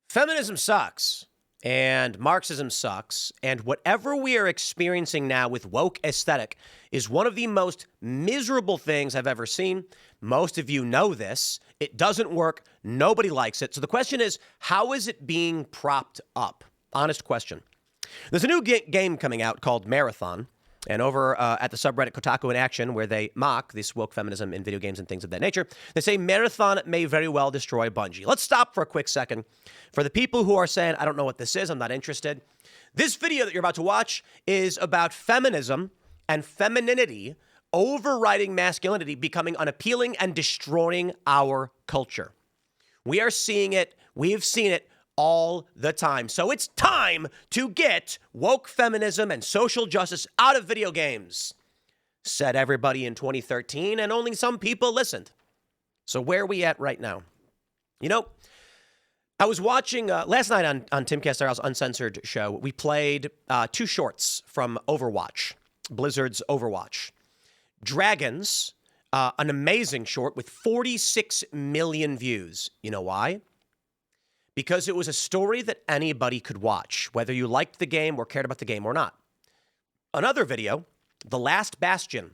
Feminism sucks, and Marxism sucks, and whatever we are experiencing now with woke aesthetic is one of the most miserable things I've ever seen. Most of you know this. It doesn't work. Nobody likes it. So the question is, how is it being propped up? Honest question. There's a new game coming out called Marathon. And over at the subreddit Kotaku in Action, where they mock this woke feminism in video games and things of that nature, they say Marathon may very well destroy Bungie. Let's stop for a quick second. For the people who are saying, I don't know what this is, I'm not interested. This video that you're about to watch is about feminism and femininity overriding masculinity, becoming unappealing and destroying our culture. We are seeing it. We've seen it all the time. So it's time to get woke feminism and social justice out of video games, said everybody in 2013, and only some people listened. So where are we at right now? You know, I was watching last night on Tim Castaro's Uncensored show. We played two shorts from Overwatch, Blizzard's Overwatch. Dragons, an amazing short with 46 million views. You know why? Because it was a story that anybody could watch, whether you liked the game or cared about the game or not. Another video, The Last Bastion.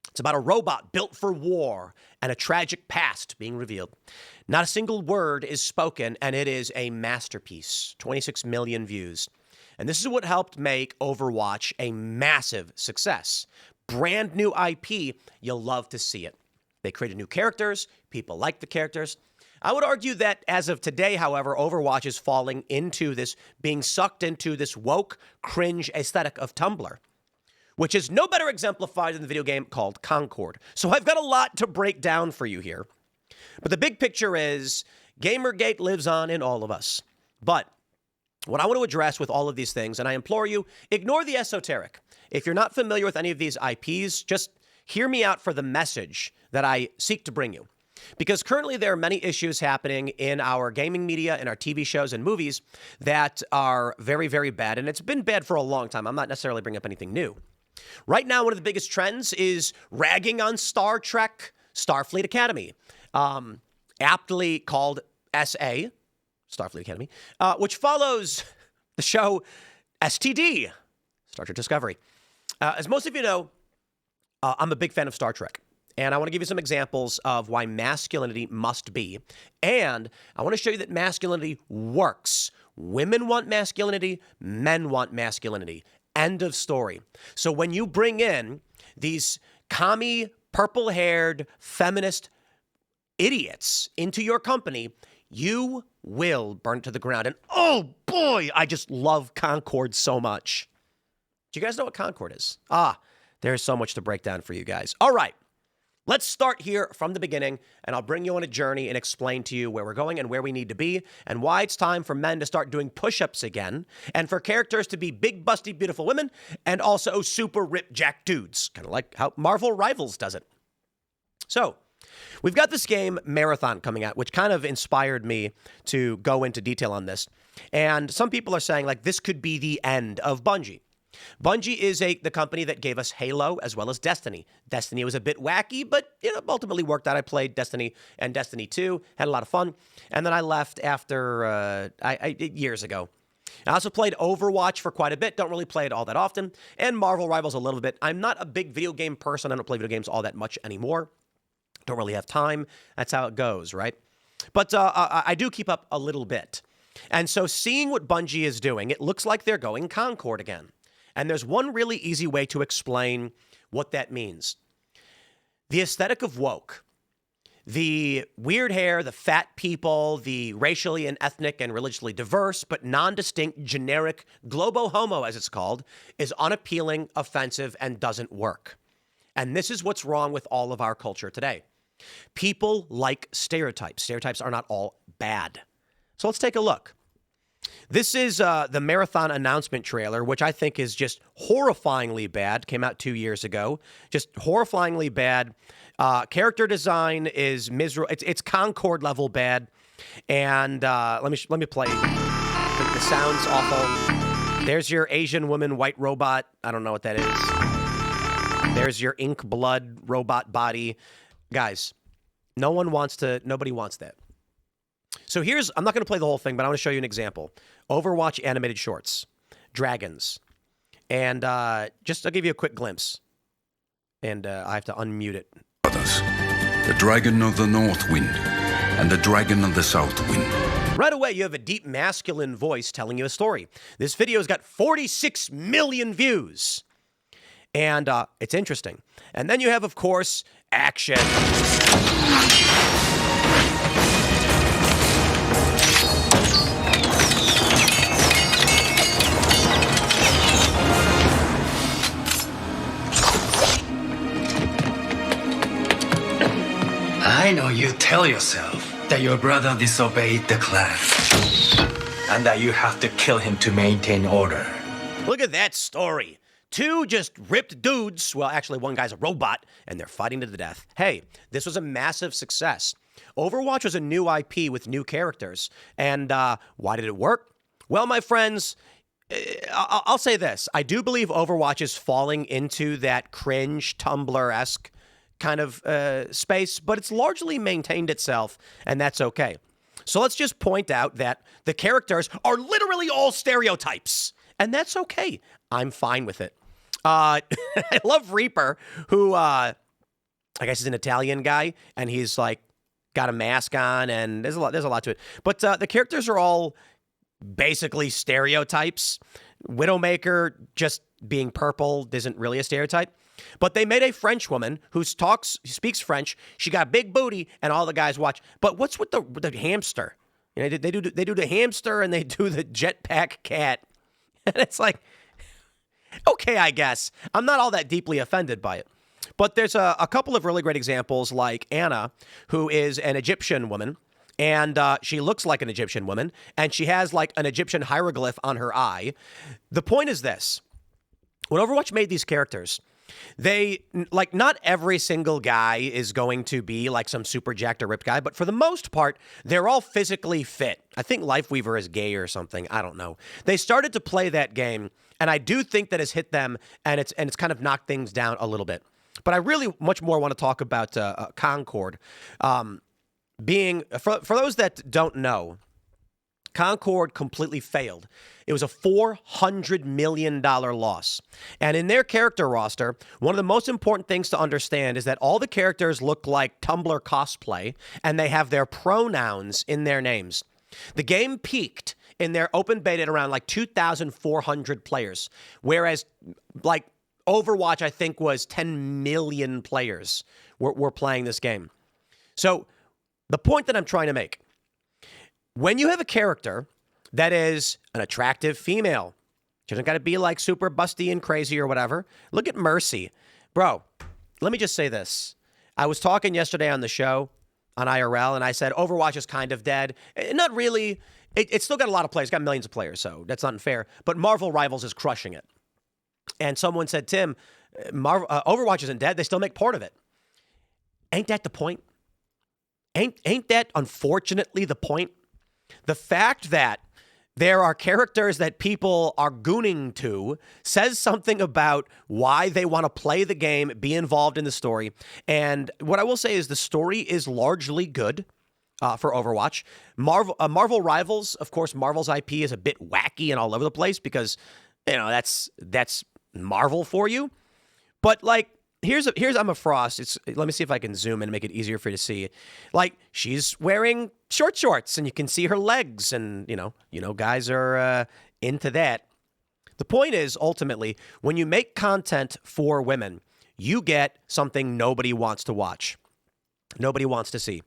It's about a robot built for war and a tragic past being revealed. Not a single word is spoken, and it is a masterpiece. 26 million views. And this is what helped make Overwatch a massive success. Brand new IP, you'll love to see it. They created new characters. People like the characters. I would argue that as of today, however, Overwatch is falling into this, being sucked into this woke, cringe aesthetic of Tumblr, which is no better exemplified in the video game called Concord. So I've got a lot to break down for you here. But the big picture is Gamergate lives on in all of us. But what I want to address with all of these things, and I implore you, ignore the esoteric. If you're not familiar with any of these IPs, just hear me out for the message that I seek to bring you. Because currently there are many issues happening in our gaming media, in our TV shows and movies that are very, very bad. And it's been bad for a long time. I'm not necessarily bringing up anything new. Right now, one of the biggest trends is ragging on Star Trek, Starfleet Academy, aptly called SA, Starfleet Academy, which follows the show STD, Star Trek Discovery. As most of you know, I'm a big fan of Star Trek. And I want to give you some examples of why masculinity must be. And I want to show you that masculinity works. Women want masculinity. Men want masculinity. End of story. So when you bring in these commie, purple-haired, feminist idiots into your company, you will burn it to the ground. And oh boy, I just love Concord so much. Do you guys know what Concord is? There's so much to break down for you guys. All right. Let's start here from the beginning, and I'll bring you on a journey and explain to you where we're going and where we need to be and why it's time for men to start doing push-ups again and for characters to be big, busty, beautiful women and also super ripped jack dudes, kind of like how Marvel Rivals does it. So we've got this game Marathon coming out, which kind of inspired me to go into detail on this. And some people are saying, like, this could be the end of Bungie. Bungie is the company that gave us Halo as well as Destiny. Destiny was a bit wacky, but ultimately worked out. I played Destiny and Destiny 2, had a lot of fun, and then I left after years ago. I also played Overwatch for quite a bit. Don't really play it all that often, and Marvel Rivals a little bit. I'm not a big video game person. I don't play video games all that much anymore. Don't really have time. That's how it goes, right? But I do keep up a little bit. And so seeing what Bungie is doing, it looks like they're going Concord again. And there's one really easy way to explain what that means. The aesthetic of woke, the weird hair, the fat people, the racially and ethnic and religiously diverse but non-distinct generic globo-homo, as it's called, is unappealing, offensive, and doesn't work. And this is what's wrong with all of our culture today. People like stereotypes. Stereotypes are not all bad. So let's take a look. This is the Marathon announcement trailer, which I think is just horrifyingly bad. Came out 2 years ago. Just horrifyingly bad. Character design is miserable. It's Concord level bad. And let me play. The sound's awful. There's your Asian woman white robot. I don't know what that is. There's your ink blood robot body. Guys, nobody wants that. So I'm not going to play the whole thing, but I want to show you an example. Overwatch animated shorts, dragons. And I'll give you a quick glimpse. And I have to unmute it. Brothers, the dragon of the north wind and the dragon of the south wind. Right away, you have a deep masculine voice telling you a story. This video's got 46 million views. And it's interesting. And then you have, of course, action. I know you tell yourself that your brother disobeyed the clan and that you have to kill him to maintain order. Look at that story. Two just ripped dudes. Well, actually, one guy's a robot, and they're fighting to the death. Hey, this was a massive success. Overwatch was a new IP with new characters. And why did it work? Well, my friends, I'll say this. I do believe Overwatch is falling into that cringe, Tumblr-esque kind of space, but it's largely maintained itself, and that's okay. So let's just point out that the characters are literally all stereotypes, and that's okay. I'm fine with it. I love Reaper, who I guess is an Italian guy, and he's like got a mask on, and there's a lot to it. But the characters are all basically stereotypes. Widowmaker just being purple isn't really a stereotype. But they made a French woman who speaks French. She got big booty, and all the guys watch. But what's with the hamster? You know, they do the hamster and they do the jetpack cat, and it's like, okay, I guess I'm not all that deeply offended by it. But there's a couple of really great examples, like Anna, who is an Egyptian woman, and she looks like an Egyptian woman, and she has like an Egyptian hieroglyph on her eye. The point is this: when Overwatch made these characters, they, like, not every single guy is going to be like some super jacked or ripped guy, but for the most part, they're all physically fit. I think Lifeweaver is gay or something. I don't know. They started to play that game, and I do think that has hit them, and it's kind of knocked things down a little bit. But I really much more want to talk about Concord. Being, for those that don't know, Concord completely failed. It was a $400 million loss. And in their character roster, one of the most important things to understand is that all the characters look like Tumblr cosplay, and they have their pronouns in their names. The game peaked in their open beta at around like 2,400 players, whereas like Overwatch, I think, was 10 million players were playing this game. So the point that I'm trying to make, when you have a character that is an attractive female, she doesn't got to be like super busty and crazy or whatever. Look at Mercy. Bro, let me just say this. I was talking yesterday on the show on IRL, and I said Overwatch is kind of dead. Not really. It's still got a lot of players. It's got millions of players, so that's not unfair. But Marvel Rivals is crushing it. And someone said, Tim, Overwatch isn't dead. They still make part of it. Ain't that the point? Ain't that unfortunately the point? The fact that there are characters that people are gooning to says something about why they want to play the game, be involved in the story. And what I will say is the story is largely good for Overwatch. Marvel Rivals, of course, Marvel's IP is a bit wacky and all over the place because, you know, that's Marvel for you. But like, here's Emma Frost. Let me see if I can zoom in and make it easier for you to see. Like, she's wearing shorts, and you can see her legs, and you know, guys are into that. The point is, ultimately, when you make content for women, you get something nobody wants to watch, nobody wants to see.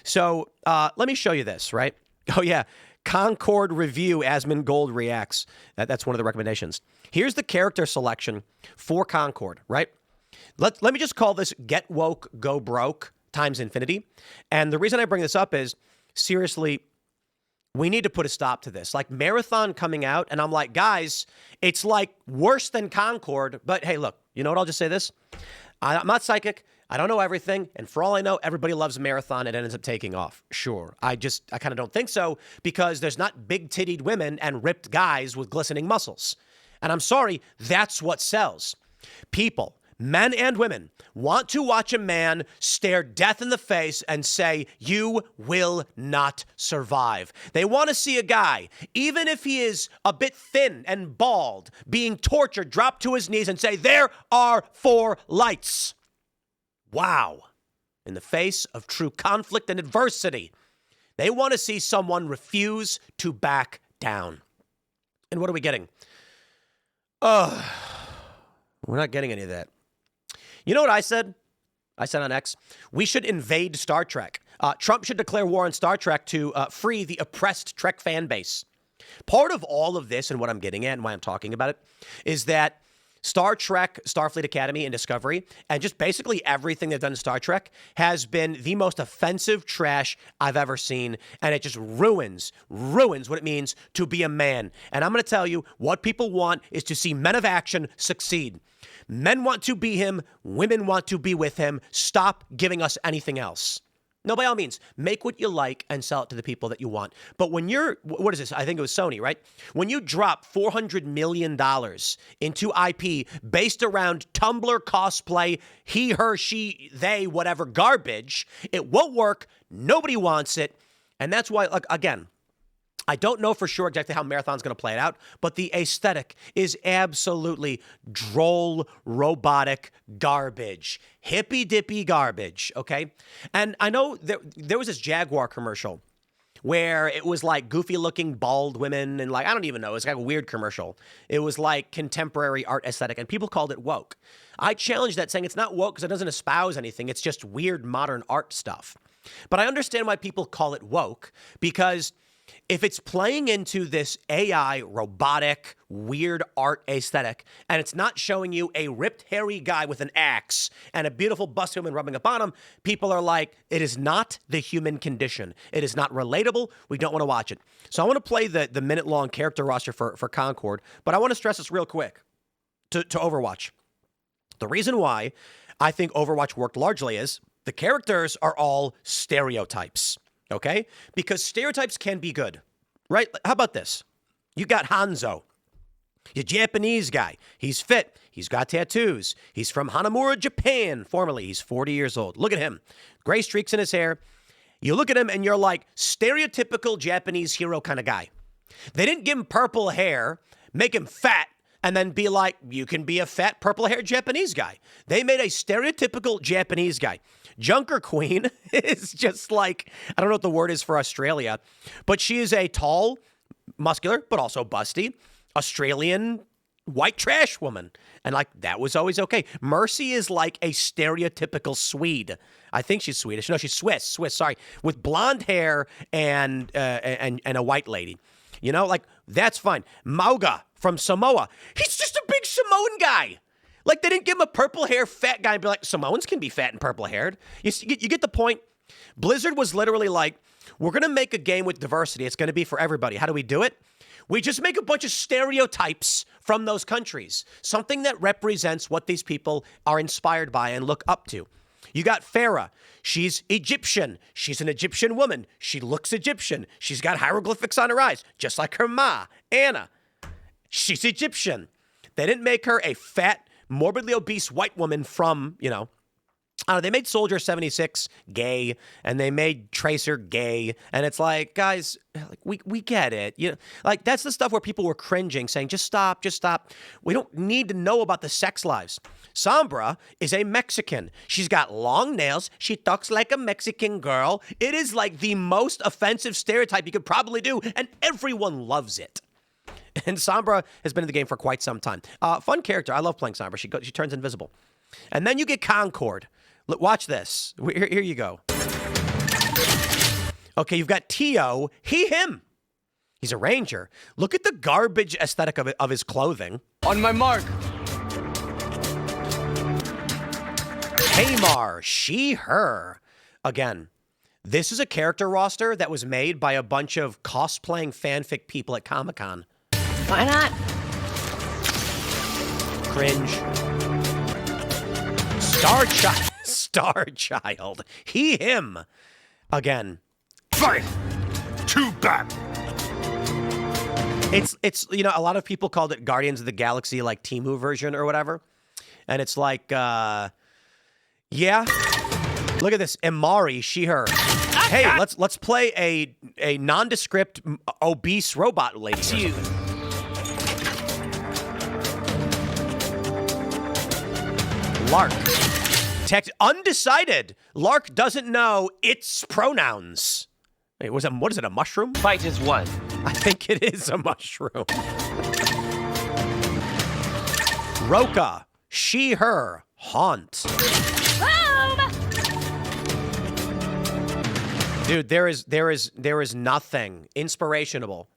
So let me show you this, right? Oh yeah, Concord review. Asmund Gold reacts. That's one of the recommendations. Here's the character selection for Concord, right? Let me just call this Get Woke, Go Broke times infinity. And the reason I bring this up is, seriously, we need to put a stop to this. Like, Marathon coming out, and I'm like, guys, it's like worse than Concord. But hey, look, you know what? I'll just say this. I'm not psychic. I don't know everything. And for all I know, everybody loves Marathon and it ends up taking off. Sure. I kind of don't think so, because there's not big-tittied women and ripped guys with glistening muscles. And I'm sorry, that's what sells. People, Men and women want to watch a man stare death in the face and say, you will not survive. They want to see a guy, even if he is a bit thin and bald, being tortured, drop to his knees and say, there are 4 lights. Wow. In the face of true conflict and adversity, they want to see someone refuse to back down. And what are we getting? We're not getting any of that. You know what I said? I said on X, we should invade Star Trek. Trump should declare war on Star Trek to free the oppressed Trek fan base. Part of all of this and what I'm getting at and why I'm talking about it is that Star Trek, Starfleet Academy, and Discovery, and just basically everything they've done in Star Trek has been the most offensive trash I've ever seen, and it just ruins what it means to be a man. And I'm going to tell you, what people want is to see men of action succeed. Men want to be him. Women want to be with him. Stop giving us anything else. No, by all means, make what you like and sell it to the people that you want. But when you're, what is this? I think it was Sony, right? When you drop $400 million into IP based around Tumblr cosplay, he, her, she, they, whatever garbage, it won't work. Nobody wants it. And that's why, like, again, I don't know for sure exactly how Marathon's going to play it out, but the aesthetic is absolutely droll, robotic garbage. Hippy-dippy garbage, okay? And I know there was this Jaguar commercial where it was like goofy-looking bald women and like, I don't even know, it's like a weird commercial. It was like contemporary art aesthetic, and people called it woke. I challenged that, saying it's not woke because it doesn't espouse anything. It's just weird modern art stuff. But I understand why people call it woke, because if it's playing into this AI, robotic, weird art aesthetic, and it's not showing you a ripped, hairy guy with an axe and a beautiful bust woman rubbing up on him, people are like, it is not the human condition. It is not relatable. We don't want to watch it. So I want to play the minute-long character roster for Concord, but I want to stress this real quick to Overwatch. The reason why I think Overwatch worked largely is the characters are all stereotypes. Okay? Because stereotypes can be good, right? How about this? You got Hanzo. He's a Japanese guy. He's fit. He's got tattoos. He's from Hanamura, Japan. Formerly, he's 40 years old. Look at him. Gray streaks in his hair. You look at him and you're like, stereotypical Japanese hero kind of guy. They didn't give him purple hair, make him fat, and then be like, you can be a fat purple-haired Japanese guy. They made a stereotypical Japanese guy. Junker Queen is just like, I don't know what the word is for Australia, but she is a tall, muscular, but also busty, Australian white trash woman. And like, that was always okay. Mercy is like a stereotypical Swede. I think she's Swedish. No, she's Swiss, sorry, with blonde hair and a white lady. You know, like, that's fine. Mauga from Samoa. He's just a big Samoan guy. Like, they didn't give him a purple hair fat guy and be like, Samoans can be fat and purple haired. You get the point? Blizzard was literally like, we're going to make a game with diversity. It's going to be for everybody. How do we do it? We just make a bunch of stereotypes from those countries. Something that represents what these people are inspired by and look up to. You got Farah. She's Egyptian. She's an Egyptian woman. She looks Egyptian. She's got hieroglyphics on her eyes, just like her ma, Anna. She's Egyptian. They didn't make her a fat, morbidly obese white woman from, they made Soldier 76 gay, and they made Tracer gay, and it's like, guys, like, we get it. Like, that's the stuff where people were cringing, saying, just stop. We don't need to know about the sex lives. Sombra is a Mexican. She's got long nails. She talks like a Mexican girl. It is like the most offensive stereotype you could probably do, and everyone loves it. And Sombra has been in the game for quite some time. Fun character. I love playing Sombra. She turns invisible. And then you get Concord. Look, watch this. Here you go. Okay, you've got Tio. He, him. He's a ranger. Look at the garbage aesthetic of his clothing. On my mark. Tamar. She, her. Again, this is a character roster that was made by a bunch of cosplaying fanfic people at Comic-Con. Why not? Cringe. Star Child. He, him. Again. Fight! Too bad! It's a lot of people called it Guardians of the Galaxy, like Temu version or whatever. And it's like, yeah. Look at this. Imari, she, her. Hey, let's play a nondescript, obese robot lady. Lark. Undecided. Lark doesn't know its pronouns. Wait, what is it, a mushroom? Fight is won. I think it is a mushroom. Roka, she, her, haunt. Dude, there is nothing inspirational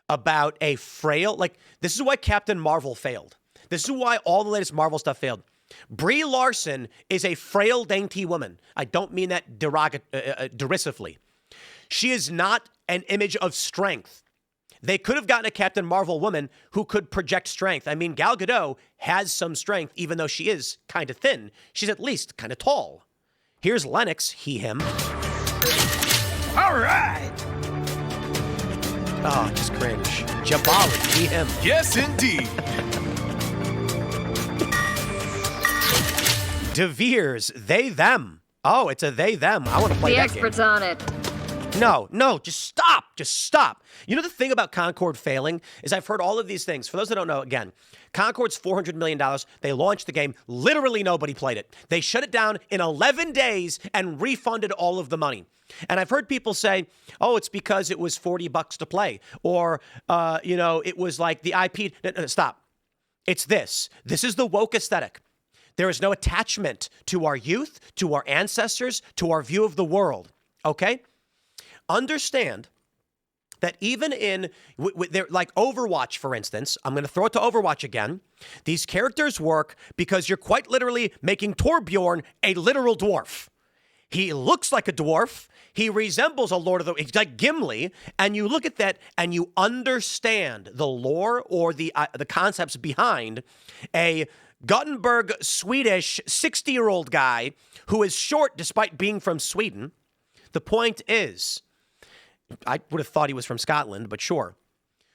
about a frail, like, this is why Captain Marvel failed. This is why all the latest Marvel stuff failed. Brie Larson is a frail, dainty woman. I don't mean that derisively. She is not an image of strength. They could have gotten a Captain Marvel woman who could project strength. I mean, Gal Gadot has some strength, even though she is kind of thin. She's at least kind of tall. Here's Lennox, he, him. All right. Oh, just cringe. Jabali, he, him. Yes, indeed. De Veers, they, them. Oh, it's a they, them. I want to play The that experts game. on it. No, just stop. You know the thing about Concord failing is I've heard all of these things. For those that don't know, again, Concord's $400 million. They launched the game. Literally nobody played it. They shut it down in 11 days and refunded all of the money. And I've heard people say, oh, it's because it was $40 to play. Or, it was like the IP. No, stop. It's this. This is the woke aesthetic. There is no attachment to our youth, to our ancestors, to our view of the world. Okay? Understand that even in, like Overwatch, for instance, I'm going to throw it to Overwatch again. These characters work because you're quite literally making Torbjorn a literal dwarf. He looks like a dwarf. He resembles a Lord of the... He's like Gimli. And you look at that and you understand the lore or the concepts behind a Gothenburg, Swedish 60-year-old guy who is short despite being from Sweden. The point is... I would have thought he was from Scotland, but sure.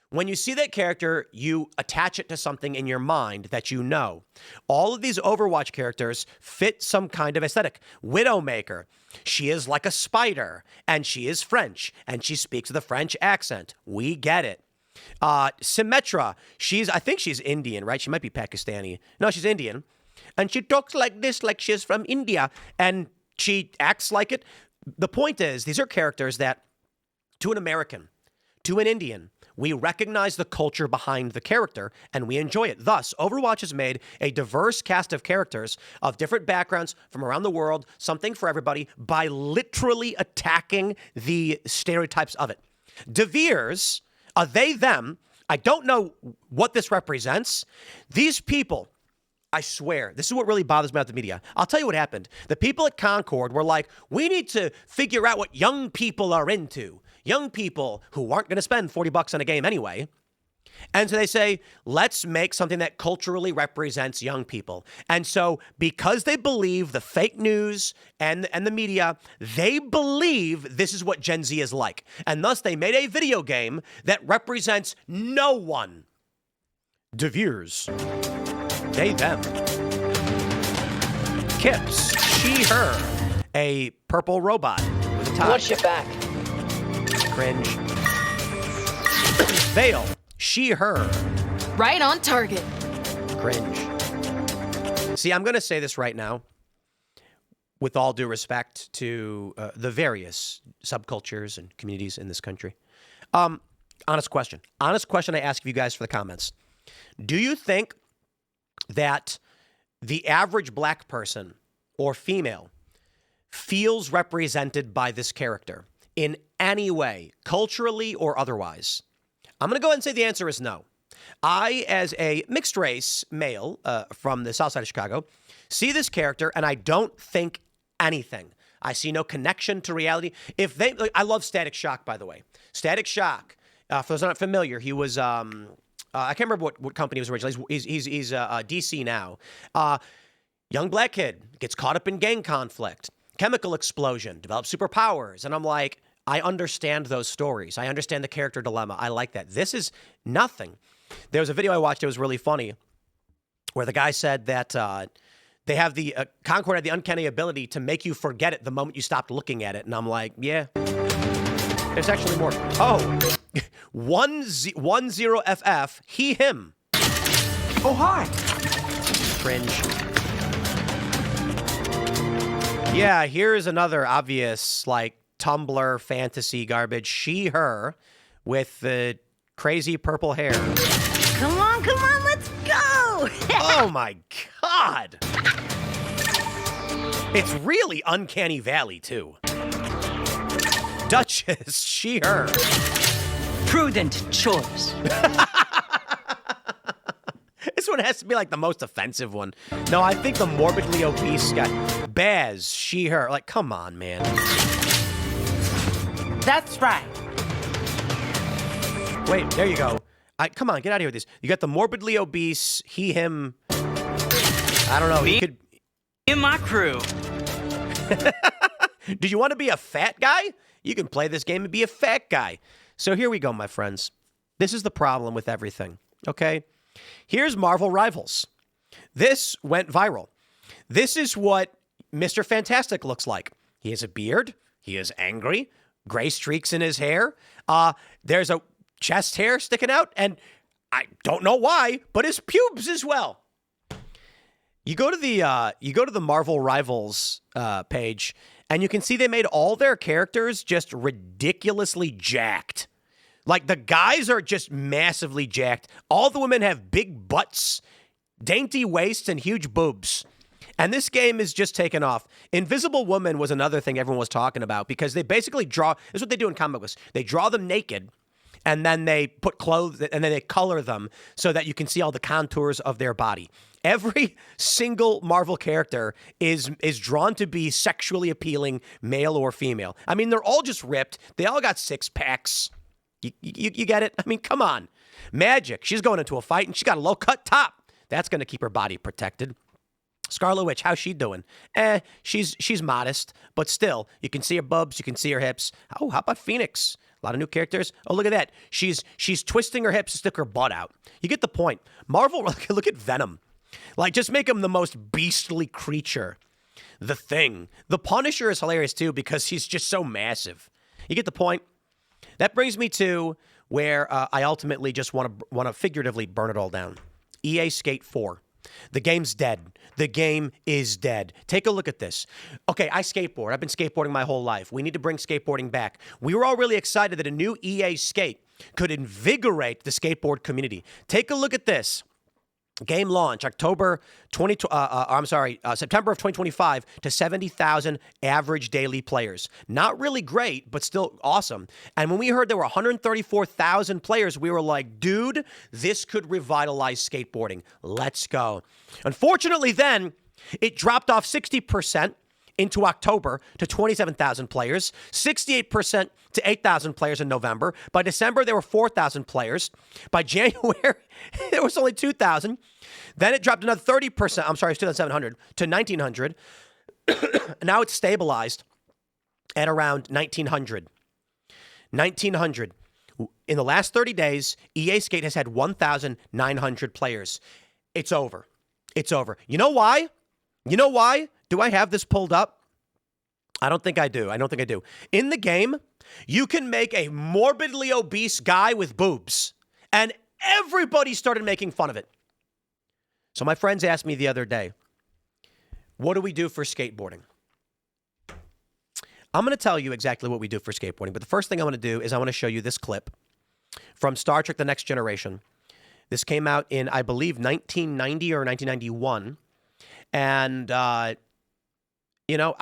When you see that character, you attach it to something in your mind that you know. All of these Overwatch characters fit some kind of aesthetic. Widowmaker, she is like a spider, and she is French, and she speaks with a French accent. We get it. Symmetra, I think she's Indian, right? She might be Pakistani. No, she's Indian. And she talks like this, like she's from India, and she acts like it. The point is, these are characters that to an American, to an Indian, we recognize the culture behind the character and we enjoy it. Thus, Overwatch has made a diverse cast of characters of different backgrounds from around the world, something for everybody, by literally attacking the stereotypes of it. De Veers, they, them, I don't know what this represents. These people, I swear, this is what really bothers me about the media. I'll tell you what happened. The people at Concord were like, we need to figure out what young people are into. Young people who aren't going to spend $40 on a game anyway. And so they say, let's make something that culturally represents young people. And so because they believe the fake news and the media, they believe this is what Gen Z is like. And thus they made a video game that represents no one. De Veers. They, them. Kips. She, her. A purple robot with a tie. Watch your back. Cringe. Veil. She, her. Right on target. Cringe. See, I'm going to say this right now, with all due respect to the various subcultures and communities in this country. Honest question. Honest question I ask you guys for the comments. Do you think that the average black person or female feels represented by this character in any way, culturally or otherwise? I'm going to go ahead and say the answer is no. I, as a mixed race male from the south side of Chicago, see this character and I don't think anything. I see no connection to reality. I love Static Shock, by the way. Static Shock, for those not familiar, he was, I can't remember what company he was originally. He's DC now. Young black kid gets caught up in gang conflict, chemical explosion, develops superpowers. And I'm like, I understand those stories. I understand the character dilemma. I like that. This is nothing. There was a video I watched. It was really funny. where the guy said that they have the Concord had the uncanny ability to make you forget it the moment you stopped looking at it. And I'm like, yeah, there's actually more. Oh, 10FF, he, him. Oh, hi. Cringe. Yeah, here's another obvious, like, Tumblr fantasy garbage. She, her, with the crazy purple hair. Come on, let's go! Oh my God! It's really Uncanny Valley, too. Duchess, she, her. Prudent choice. This one has to be like the most offensive one. No, I think the morbidly obese guy. Baz, she, her. Like, come on, man. That's right. Wait, there you go. Come on, get out of here with this. You got the morbidly obese, he, him. I don't know. Me You could. in my crew. Did you want to be a fat guy? You can play this game and be a fat guy. So here we go, my friends. This is the problem with everything, okay? Here's Marvel Rivals. This went viral. This is what Mr. Fantastic looks like. He has a beard. He is angry. Gray streaks in his hair. There's a chest hair sticking out, and I don't know why, but his pubes as well. You go to the Marvel Rivals page, and you can see they made all their characters just ridiculously jacked. Like, the guys are just massively jacked. All the women have big butts, dainty waists, and huge boobs. And this game is just taken off. Invisible Woman was another thing everyone was talking about because they basically draw. This is what they do in comic books. They draw them naked, and then they put clothes, and then they color them so that you can see all the contours of their body. Every single Marvel character is drawn to be sexually appealing, male or female. I mean, they're all just ripped. They all got six packs. You get it? I mean, come on. Magic, she's going into a fight, and she's got a low-cut top. That's going to keep her body protected. Scarlet Witch, how's she doing? She's modest, but still, you can see her bubs, you can see her hips. Oh, how about Phoenix? A lot of new characters. Oh, look at that. She's twisting her hips to stick her butt out. You get the point. Marvel, look at Venom. Like, just make him the most beastly creature. The Thing. The Punisher is hilarious, too, because he's just so massive. You get the point? That brings me to where I ultimately just want to figuratively burn it all down. EA Skate 4. The game's dead. The game is dead. Take a look at this. Okay, I skateboard. I've been skateboarding my whole life. We need to bring skateboarding back. We were all really excited that a new EA Skate could invigorate the skateboard community. Take a look at this. Game launch, September of 2025 to 70,000 average daily players. Not really great, but still awesome. And when we heard there were 134,000 players, we were like, dude, this could revitalize skateboarding. Let's go. Unfortunately, then, it dropped off 60% into October to 27,000 players, 68% to 8,000 players in November. By December, there were 4,000 players. By January, there was only 2,000. Then it dropped another 30%. I'm sorry, it's 2,700 to 1,900. Now it's stabilized at around 1,900. 1,900. In the last 30 days, EA Skate has had 1,900 players. It's over. It's over. You know why? You know why? Do I have this pulled up? I don't think I do. In the game, you can make a morbidly obese guy with boobs. And everybody started making fun of it. So my friends asked me the other day, what do we do for skateboarding? I'm going to tell you exactly what we do for skateboarding. But the first thing I want to do is I want to show you this clip from Star Trek The Next Generation. This came out in, I believe, 1990 or 1991. And, I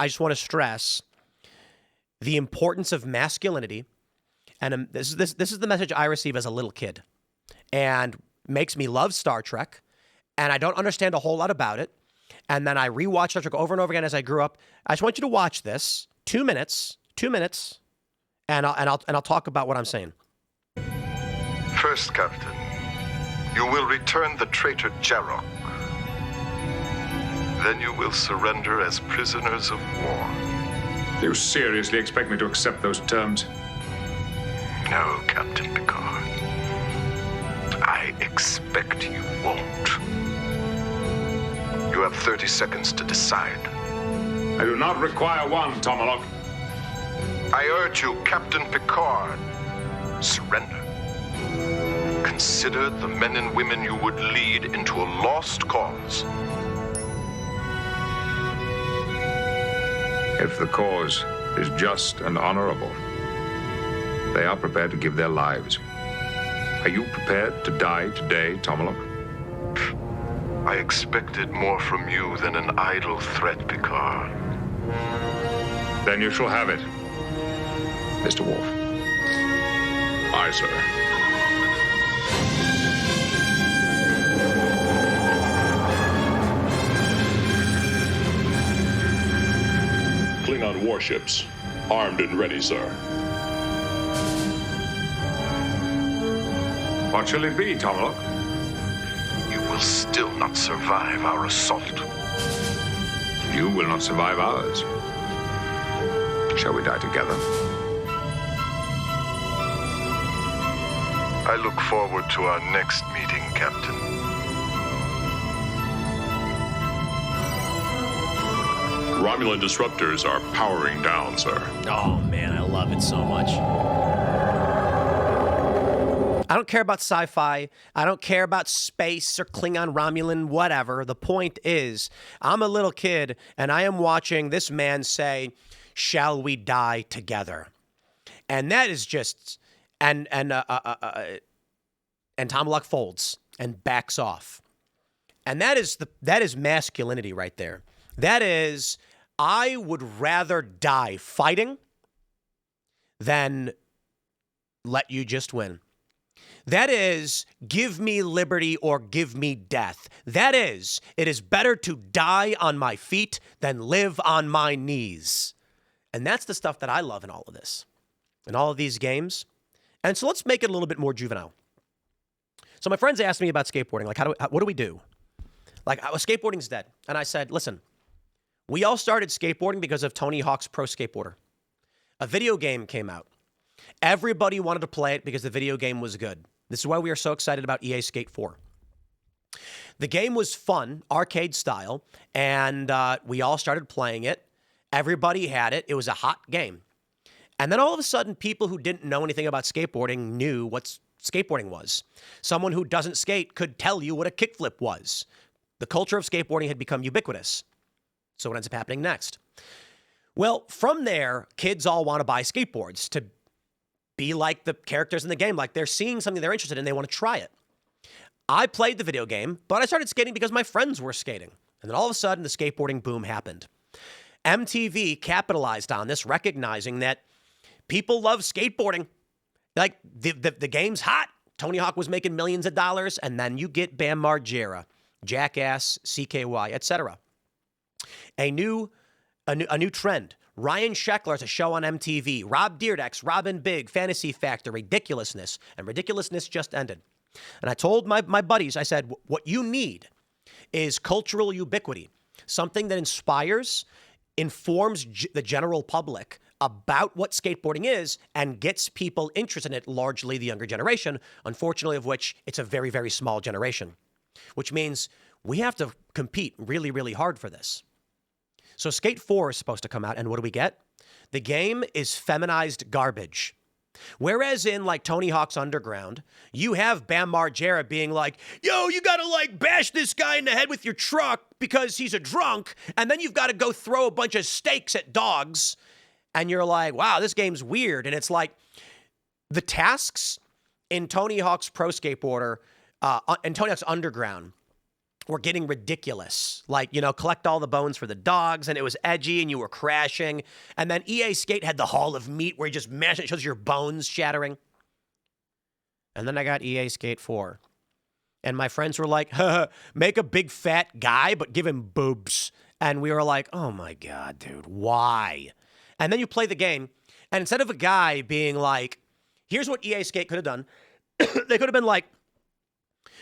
just want to stress the importance of masculinity. And this is the message I received as a little kid. And makes me love Star Trek. And I don't understand a whole lot about it. And then I rewatched Star Trek over and over again as I grew up. I just want you to watch this. 2 minutes. And I'll talk about what I'm saying. First, Captain, you will return the traitor Jarok. Then you will surrender as prisoners of war. You seriously expect me to accept those terms? No, Captain Picard. I expect you won't. You have 30 seconds to decide. I do not require one, Tomalok. I urge you, Captain Picard, surrender. Consider the men and women you would lead into a lost cause. If the cause is just and honorable, they are prepared to give their lives. Are you prepared to die today, Tomalok? I expected more from you than an idle threat, Picard. Then you shall have it, Mr. Worf. Aye, sir. Klingon warships, armed and ready, sir. What shall it be, Tomalok? You will still not survive our assault. You will not survive ours. Shall we die together? I look forward to our next meeting, Captain. Romulan disruptors are powering down, sir. Oh, man, I love it so much. I don't care about sci-fi. I don't care about space or Klingon, Romulan, whatever. The point is, I'm a little kid, and I am watching this man say, "Shall we die together?" And that is just... And Tomalok folds and backs off. And that is masculinity right there. That is, I would rather die fighting than let you just win. That is, give me liberty or give me death. That is, it is better to die on my feet than live on my knees. And that's the stuff that I love in all of this, in all of these games. And so let's make it a little bit more juvenile. So my friends asked me about skateboarding, like, what do we do? Like, skateboarding's dead. And I said, listen, we all started skateboarding because of Tony Hawk's Pro Skateboarder. A video game came out. Everybody wanted to play it because the video game was good. This is why we are so excited about EA Skate 4. The game was fun, arcade style, and we all started playing it. Everybody had it. It was a hot game. And then all of a sudden, people who didn't know anything about skateboarding knew what skateboarding was. Someone who doesn't skate could tell you what a kickflip was. The culture of skateboarding had become ubiquitous. So what ends up happening next? Well, from there, kids all want to buy skateboards to be like the characters in the game, like they're seeing something they're interested in, they want to try it. I played the video game, but I started skating because my friends were skating. And then all of a sudden, the skateboarding boom happened. MTV capitalized on this, recognizing that people love skateboarding. Like, the game's hot. Tony Hawk was making millions of dollars, and then you get Bam Margera, Jackass, CKY, etc. A new trend. Ryan Sheckler has a show on MTV. Rob Dyrdek's Robin Big, Fantasy Factor, Ridiculousness. And Ridiculousness just ended. And I told my buddies, I said, what you need is cultural ubiquity. Something that inspires, informs the general public about what skateboarding is and gets people interested in it, largely the younger generation, unfortunately of which it's a very, very small generation, which means we have to compete really, really hard for this. So Skate 4 is supposed to come out, and what do we get? The game is feminized garbage. Whereas in, like, Tony Hawk's Underground, you have Bam Margera being like, yo, you gotta, like, bash this guy in the head with your truck because he's a drunk, and then you've got to go throw a bunch of steaks at dogs, and you're like, wow, this game's weird. And it's like, the tasks in Tony Hawk's Pro Skateboarder, and Tony Hawk's Underground, were getting ridiculous. Like, you know, collect all the bones for the dogs, and it was edgy, and you were crashing. And then EA Skate had the Hall of Meat, where you just mash it, it shows your bones shattering. And then I got EA Skate 4. And my friends were like, make a big fat guy, but give him boobs. And we were like, oh my God, dude, why? And then you play the game, and instead of a guy being like, here's what EA Skate could have done, they could have been like,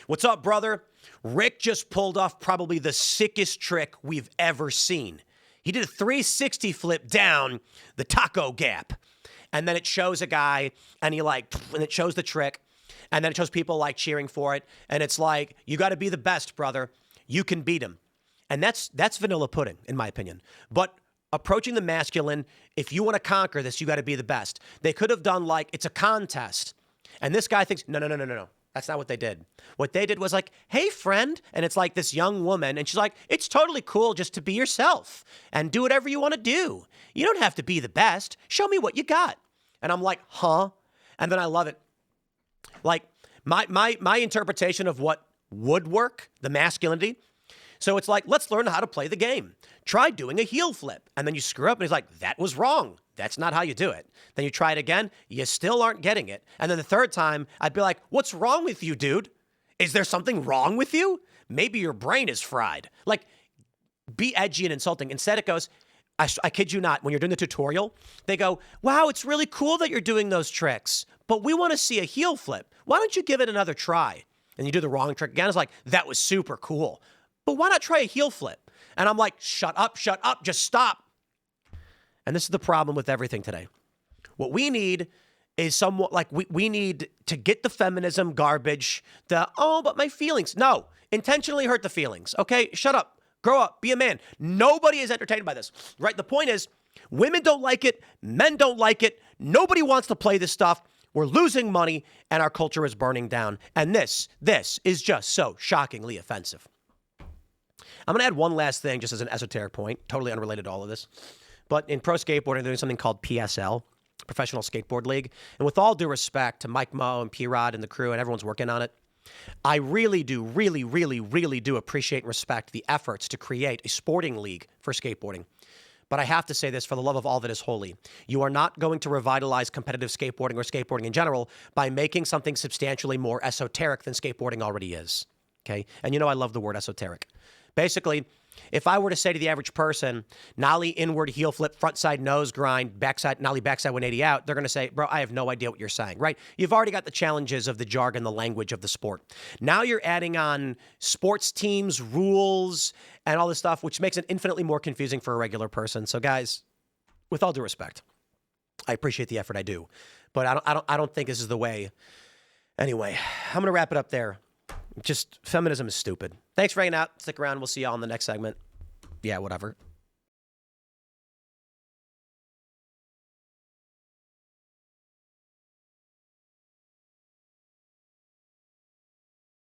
what's up, brother? Rick just pulled off probably the sickest trick we've ever seen. He did a 360 flip down the taco gap. And then it shows a guy, and and it shows the trick. And then it shows people like cheering for it. And it's like, you got to be the best, brother. You can beat him. And that's vanilla pudding, in my opinion. But approaching the masculine, if you want to conquer this, you got to be the best. They could have done like, it's a contest. And this guy thinks, no. That's not what they did. What they did was like, hey, friend. And it's like this young woman. And she's like, it's totally cool just to be yourself and do whatever you want to do. You don't have to be the best. Show me what you got. And I'm like, huh? And then I love it. Like my interpretation of what would work, the masculinity. So it's like, let's learn how to play the game. Try doing a heel flip. And then you screw up and he's like, that was wrong. That's not how you do it. Then you try it again. You still aren't getting it. And then the third time, I'd be like, what's wrong with you, dude? Is there something wrong with you? Maybe your brain is fried. Like, be edgy and insulting. Instead, it goes, I kid you not, when you're doing the tutorial, they go, wow, it's really cool that you're doing those tricks, but we want to see a heel flip. Why don't you give it another try? And you do the wrong trick again. It's like, that was super cool, but why not try a heel flip? And I'm like, shut up, just stop. And this is the problem with everything today. What we need is somewhat like we need to get the feminism garbage, but my feelings. No, intentionally hurt the feelings. Okay, shut up, grow up, be a man. Nobody is entertained by this, right? The point is, women don't like it, men don't like it. Nobody wants to play this stuff. We're losing money and our culture is burning down. And this is just so shockingly offensive. I'm going to add one last thing just as an esoteric point, totally unrelated to all of this. But in pro skateboarding, they're doing something called PSL, Professional Skateboard League. And with all due respect to Mike Moe and P-Rod and the crew and everyone's working on it, I really do appreciate and respect the efforts to create a sporting league for skateboarding. But I have to say this for the love of all that is holy. You are not going to revitalize competitive skateboarding or skateboarding in general by making something substantially more esoteric than skateboarding already is. Okay? And you know I love the word esoteric. Basically, if I were to say to the average person, nollie inward heel flip, front side nose grind, backside nollie backside 180 out, they're going to say, bro, I have no idea what you're saying, right? You've already got the challenges of the jargon, the language of the sport. Now you're adding on sports teams, rules, and all this stuff, which makes it infinitely more confusing for a regular person. So guys, with all due respect, I appreciate the effort, I do. But I don't think this is the way. Anyway, I'm going to wrap it up there. Just feminism is stupid. Thanks for hanging out. Stick around. We'll see you all in the next segment. Yeah, whatever.